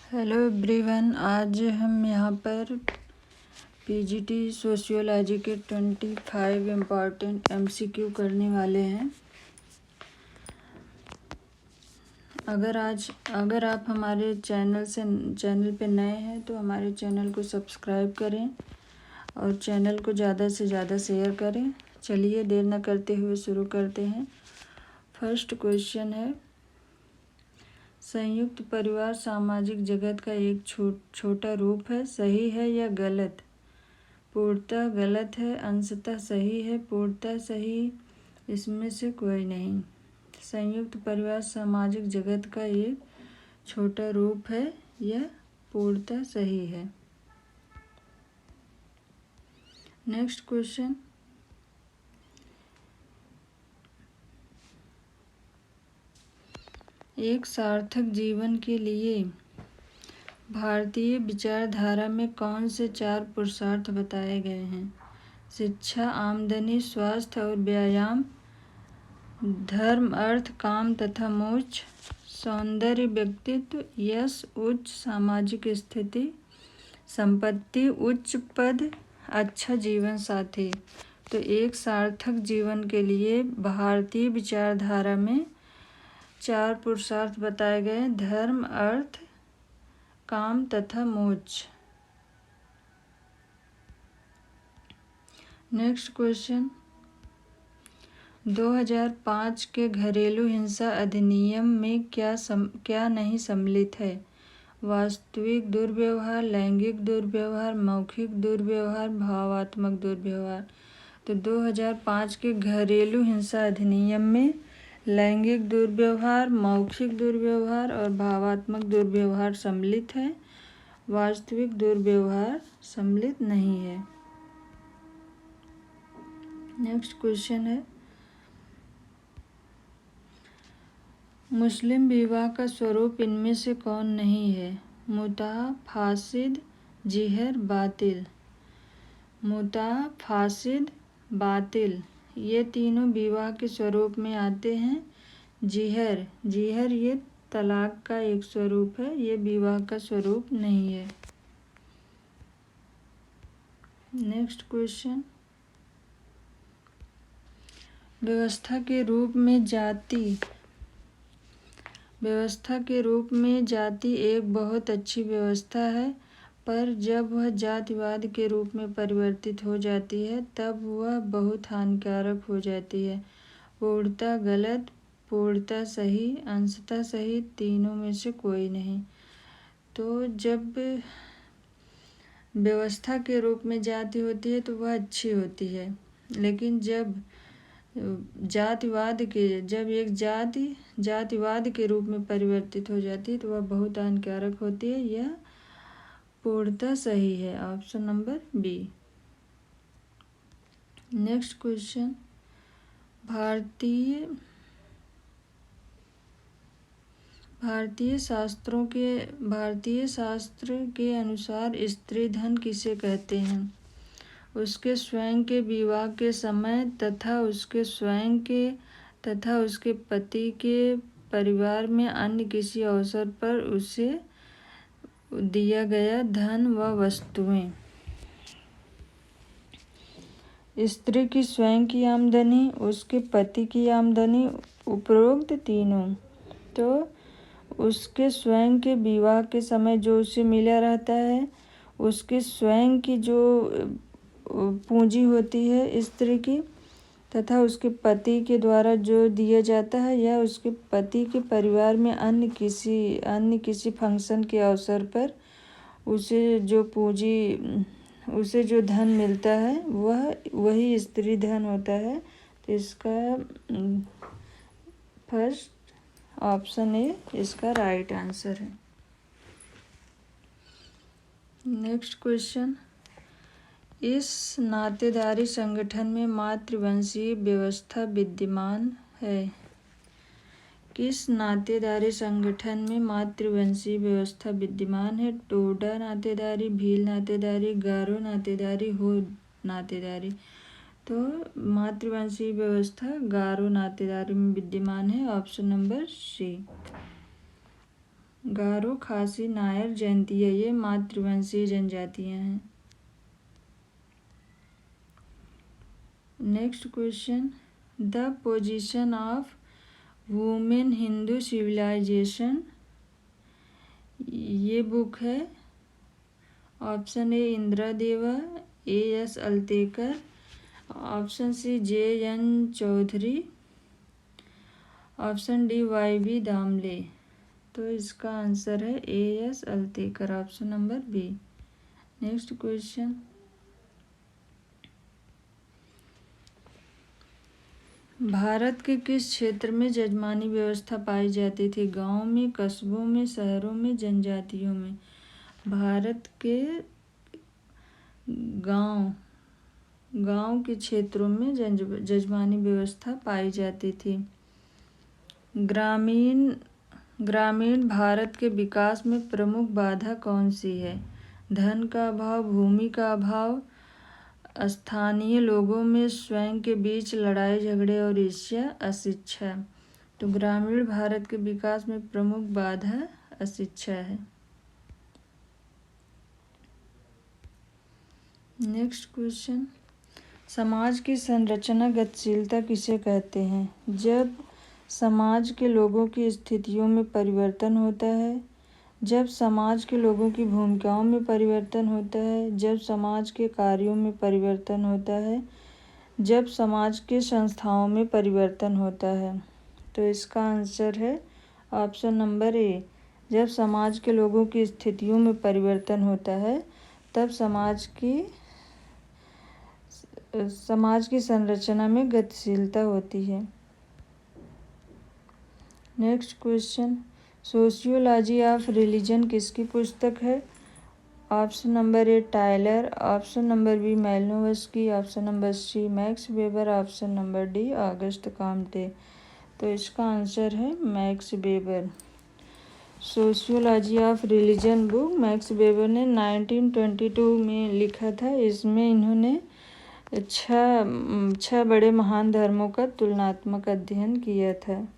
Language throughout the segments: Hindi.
हेलो एवरीवन, आज हम यहाँ पर पीजीटी सोशियोलॉजी के 25 इम्पॉर्टेंट एमसीक्यू करने वाले हैं। अगर आप हमारे चैनल पे नए हैं तो हमारे चैनल को सब्सक्राइब करें और चैनल को ज़्यादा से ज़्यादा शेयर करें। चलिए देर न करते हुए शुरू करते हैं। फर्स्ट क्वेश्चन है, संयुक्त परिवार सामाजिक जगत का एक छोटा रूप है, सही है या गलत? पूर्णतः गलत है, अंशतः सही है, पूर्णतः सही, इसमें से कोई नहीं। संयुक्त परिवार सामाजिक जगत का एक छोटा रूप है, यह पूर्णतः सही है। नेक्स्ट क्वेश्चन, एक सार्थक जीवन के लिए भारतीय विचारधारा में कौन से 4 पुरुषार्थ बताए गए हैं? शिक्षा, आमदनी, स्वास्थ्य और व्यायाम, धर्म, अर्थ, काम तथा मोक्ष, सौंदर्य, व्यक्तित्व, यश, उच्च सामाजिक स्थिति, संपत्ति, उच्च पद, अच्छा जीवन साथी। तो एक सार्थक जीवन के लिए भारतीय विचारधारा में 4 पुरुषार्थ बताए गए: धर्म, अर्थ, काम तथा मोक्ष। नेक्स्ट क्वेश्चन, 2005 के घरेलू हिंसा अधिनियम में क्या नहीं सम्मिलित है? वास्तविक दुर्व्यवहार, लैंगिक दुर्व्यवहार, मौखिक दुर्व्यवहार, भावात्मक दुर्व्यवहार। तो 2005 के घरेलू हिंसा अधिनियम में लैंगिक दुर्व्यवहार, मौखिक दुर्व्यवहार और भावात्मक दुर्व्यवहार सम्मिलित है। वास्तविक दुर्व्यवहार सम्मिलित नहीं है। नेक्स्ट क्वेश्चन है, मुस्लिम विवाह का स्वरूप इनमें से कौन नहीं है? मुताह, फासिद, जिहर, बातिल। मुताह, फासिद, बातिल, ये तीनों विवाह के स्वरूप में आते हैं। जिहर ये तलाक का एक स्वरूप है, ये विवाह का स्वरूप नहीं है। नेक्स्ट क्वेश्चन, व्यवस्था के रूप में जाति एक बहुत अच्छी व्यवस्था है, पर जब वह जातिवाद के रूप में परिवर्तित हो जाती है तब वह बहुत हानिकारक हो जाती है। पूर्णतः गलत, पूर्णतः सही, अंशतः सही, तीनों में से कोई नहीं। तो जब व्यवस्था के रूप में जाति होती है तो वह अच्छी होती है, लेकिन जब एक जातिवाद के रूप में परिवर्तित हो जाती है तो वह बहुत हानिकारक होती है। यह पूर्णतः सही है, option number B. Next question, भारतीय शास्त्र के अनुसार स्त्री धन किसे कहते हैं? उसके स्वयं के विवाह के समय तथा उसके पति के परिवार में अन्य किसी अवसर पर उसे दिया गया धन व वस्तुएं। स्त्री की स्वयं की आमदनी, उसके पति की आमदनी, उपरोक्त तीनों। तो उसके स्वयं के विवाह के समय जो उसे मिला रहता है, उसके स्वयं की जो पूंजी होती है स्त्री की, तथा उसके पति के द्वारा जो दिया जाता है, या उसके पति के परिवार में अन्य किसी फंक्शन के अवसर पर उसे जो धन मिलता है वही स्त्री धन होता है। तो इसका फर्स्ट ऑप्शन ए इसका राइट आंसर है। नेक्स्ट क्वेश्चन, इस नातेदारी संगठन में मातृवंशीय व्यवस्था विद्यमान है? किस नातेदारी संगठन में मातृवंशीय व्यवस्था विद्यमान है? टोडा नातेदारी, भील नातेदारी, गारो नातेदारी, हो नातेदारी। तो मातृवंशीय व्यवस्था गारो नातेदारी में विद्यमान है, ऑप्शन नंबर सी। गारो, खासी, नायर, जयंतिया ये मातृवंशीय जनजातियां हैं। Next question, the position of women Hindu civilization, ये बुक है। Option A Indira Deva, A S Altekar, option C J N Chaudhari, option D Y B Damle. तो इसका आंसर है A S Altekar, option number B. Next question, Bharat के किस क्षेत्र में जजमानी व्यवस्था पाई जाती थी? गांव में, कस्बों में, शहरों में, जनजातियों में? भारत के गांव के क्षेत्रों में जजमानी व्यवस्था पाई जाती थी। ग्रामीण भारत के विकास में प्रमुख बाधा कौन सी है? धन का अभाव, भूमि का अभाव, स्थानीय लोगों में स्वयं के बीच लड़ाई झगड़े और ईर्ष्या, अशिक्षा। तो ग्रामीण भारत के विकास में प्रमुख बाधा अशिक्षा है। नेक्स्ट क्वेश्चन, समाज की संरचना गतिशीलता किसे कहते हैं? जब समाज के लोगों की स्थितियों में परिवर्तन होता है, जब समाज के लोगों की भूमिकाओं में परिवर्तन होता है, जब समाज के कार्यों में परिवर्तन होता है, जब समाज के संस्थाओं में परिवर्तन होता है। तो इसका आंसर है ऑप्शन नंबर ए, जब समाज के लोगों की स्थितियों में परिवर्तन होता है तब समाज की संरचना में गतिशीलता होती है। Next question, sociology of religion किसकी पुस्तक है? Option number A Tylor, option number B Malinowski, option number C Max Weber, option number D Auguste Comte. तो इसका आंसर है Max Weber. Sociology of religion book Max Weber ने 1922 में लिखा था। इसमें इन्होंने छह बड़े महान धर्मों का तुलनात्मक अध्ययन किया था।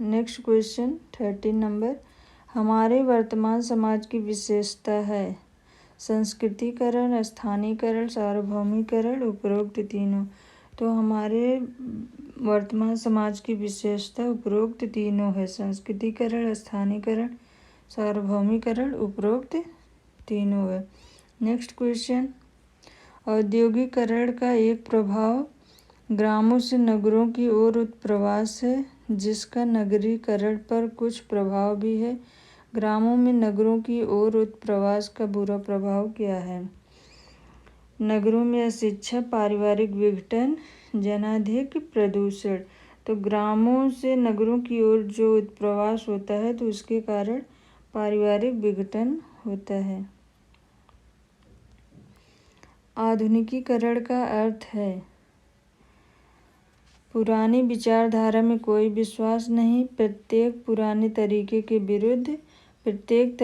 नेक्स्ट क्वेश्चन 13 नंबर, हमारे वर्तमान समाज की विशेषता है? संस्कृतिकरण, स्थानीयकरण, सार्वभौमिकरण, उपरोक्त तीनों। तो हमारे वर्तमान समाज की विशेषता उपरोक्त तीनों है। संस्कृतिकरण, स्थानीयकरण, सार्वभौमिकरण, उपरोक्त तीनों है। नेक्स्ट क्वेश्चन, औद्योगिकरण का एक प्रभाव ग्रामों से नगरों की ओर उत्प्रवास है, जिसका नगरीकरण पर कुछ प्रभाव भी है। ग्रामों में नगरों की ओर उत्प्रवास का बुरा प्रभाव क्या है? नगरों में अशिक्षा, पारिवारिक विघटन, जनाधिक्य, प्रदूषण। तो ग्रामों से नगरों की ओर जो उत्प्रवास होता है तो उसके कारण पारिवारिक विघटन होता है। आधुनिकीकरण का अर्थ है पुरानी विचारधारा में कोई विश्वास नहीं, प्रत्येक पुराने तरीके के विरुद्ध, प्रत्येक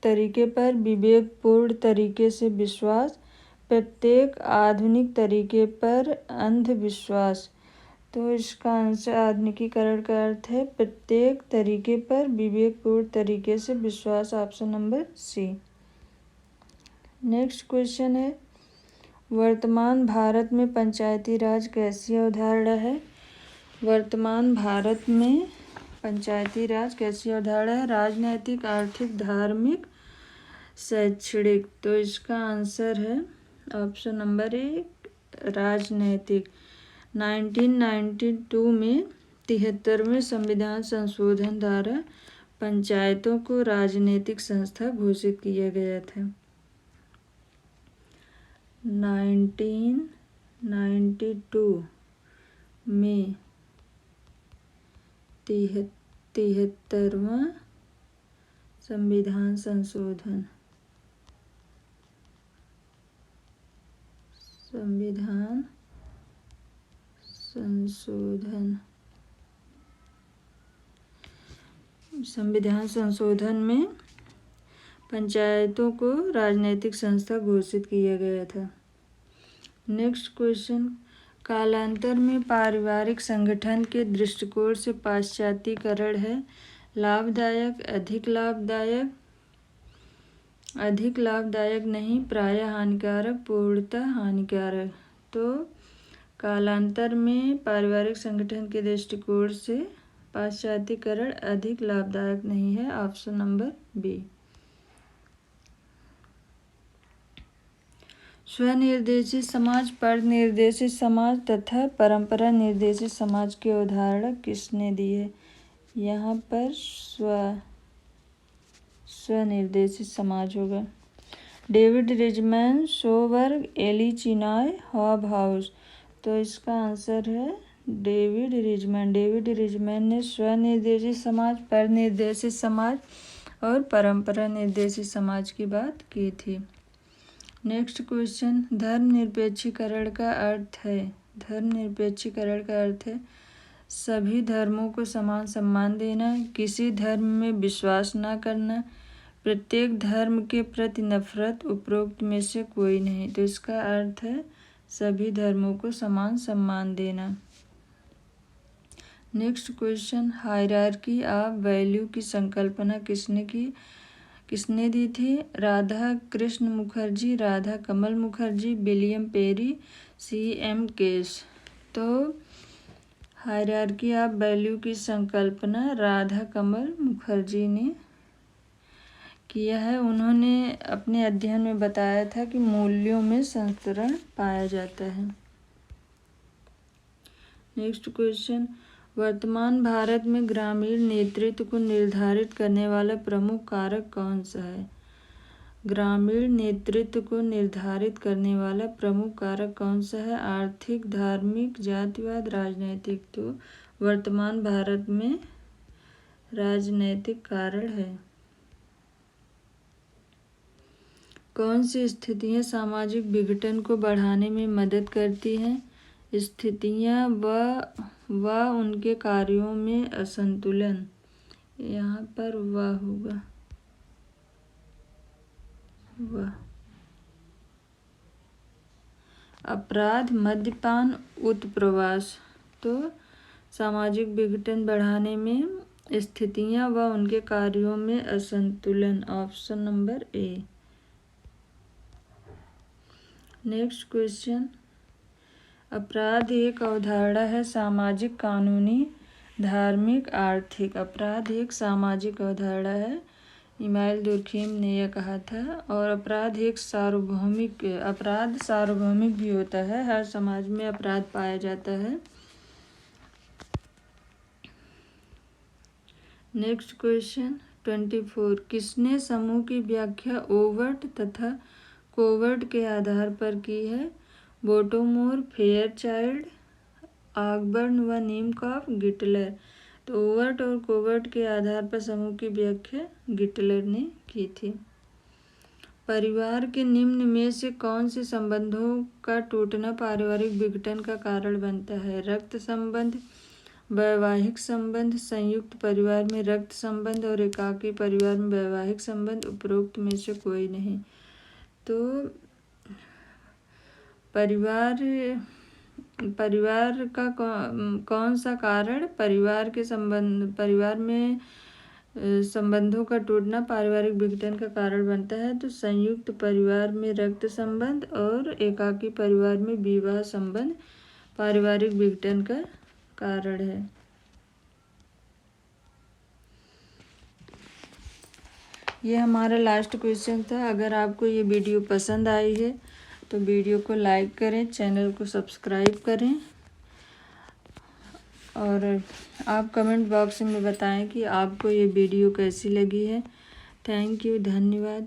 तरीके पर विवेकपूर्ण तरीके से विश्वास, प्रत्येक आधुनिक तरीके पर अंधविश्वास। तो इसका आंसर आधुनिकीकरण का अर्थ है प्रत्येक तरीके पर विवेकपूर्ण तरीके से विश्वास, option number C. Next question है, वर्तमान भारत में पंचायती राज कैसी अवधारणा है? वर्तमान भारत में पंचायती राज कैसी अवधारणा है? राजनैतिक, आर्थिक, धार्मिक, शैक्षणिक। तो इसका आंसर है ऑप्शन नंबर ए राजनैतिक। 1992 में 73वें संविधान संशोधन द्वारा पंचायतों को राजनीतिक संस्था घोषित किया गया था। 1992 में 73वां संविधान संशोधन में पंचायतों को राजनीतिक संस्था घोषित किया गया था। नेक्स्ट क्वेश्चन, कालांतर में पारिवारिक संगठन के दृष्टिकोण से पाश्चात्यीकरण है लाभदायक, अधिक लाभदायक नहीं, प्रायः हानिकारक, पूर्णतः हानिकारक। तो कालांतर में पारिवारिक संगठन के दृष्टिकोण से पाश्चात्यीकरण अधिक लाभदायक नहीं है, ऑप्शन नंबर बी। स्वनिर्देशित समाज, परनिर्देशित समाज तथा परंपरा निर्देशित समाज के उदाहरण किसने दिए? यहाँ पर स्वनिर्देशित समाज होगा। David Riesman, Sjoberg, Eli Chinoy, Hobhouse. तो इसका आंसर है डेविड रिजमैन। डेविड रिजमैन ने स्वनिर्देशित समाज, परनिर्देशित समाज और परंपरा निर्देशित समाज की बात की थी। नेक्स्ट क्वेश्चन, धर्मनिरपेक्षीकरण का अर्थ है। धर्मनिरपेक्षीकरण का अर्थ है सभी धर्मों को समान सम्मान देना, किसी धर्म में विश्वास न करना, प्रत्येक धर्म के प्रति नफरत, उपरोक्त में से कोई नहीं। तो इसका अर्थ है सभी धर्मों को समान सम्मान देना। Next question, hierarchy of value की संकल्पना किसने दी थी? Radha Krishna Mukherjee, Radha Kamal Mukherjee, William Perry, C.M. Case. तो हायरार्की ऑफ वैल्यू की संकल्पना राधा कमल मुखर्जी ने किया है। उन्होंने अपने अध्ययन में बताया था कि मूल्यों में संतुलन पाया जाता है। नेक्स्ट क्वेश्चन, वर्तमान भारत में ग्रामीण नेतृत्व को निर्धारित करने वाला प्रमुख कारक कौन सा है? ग्रामीण नेतृत्व को निर्धारित करने वाला प्रमुख कारक कौन सा है? आर्थिक, धार्मिक, जातिवाद, राजनैतिक। तो वर्तमान भारत में राजनैतिक कारण है। कौन सी स्थितियाँ सामाजिक विघटन को बढ़ाने में मदद करती हैं? स्थितियाँ व उनके कार्यों में असंतुलन। यहाँ पर वह होगा वह। अपराध, मद्यपान, उत्प्रवास। तो सामाजिक विघटन बढ़ाने में स्थितियाँ व उनके कार्यों में असंतुलन, ऑप्शन नंबर ए। नेक्स्ट क्वेश्चन, अपराध एक अवधारणा है सामाजिक, कानूनी, धार्मिक, आर्थिक। अपराध एक सामाजिक अवधारणा है, इमाइल दुर्खीम ने यह कहा था। और अपराध सार्वभौमिक भी होता है, हर समाज में अपराध पाया जाता है। नेक्स्ट क्वेश्चन 24, किसने समूह की व्याख्या ओवर्ट तथा कोवर्ट के आधार पर की है? बोटोमोर, फेयरचाइल्ड, ऑकबर्न व नीमकॉफ, गिटलर। तो ओवर्ट और कोवर्ट के आधार पर समूह की व्याख्या गिटलर ने की थी। परिवार के निम्न में से कौन से संबंधों का टूटना पारिवारिक विघटन का कारण बनता है? रक्त संबंध, वैवाहिक संबंध, संयुक्त परिवार में रक्त संबंध और एकाकी परिवार में वैवाहिक संबंध, उपरोक्त में से कोई नहीं। तो परिवार का कौन सा कारण परिवार में संबंधों का टूटना पारिवारिक विघटन का कारण बनता है? तो संयुक्त परिवार में रक्त संबंध और एकाकी परिवार में विवाह संबंध पारिवारिक विघटन का कारण है। ये हमारा लास्ट क्वेश्चन था। अगर आपको ये वीडियो पसंद आई है तो वीडियो को लाइक करें, चैनल को सब्सक्राइब करें और आप कमेंट बॉक्स में बताएं कि आपको ये वीडियो कैसी लगी है। थैंक यू, धन्यवाद।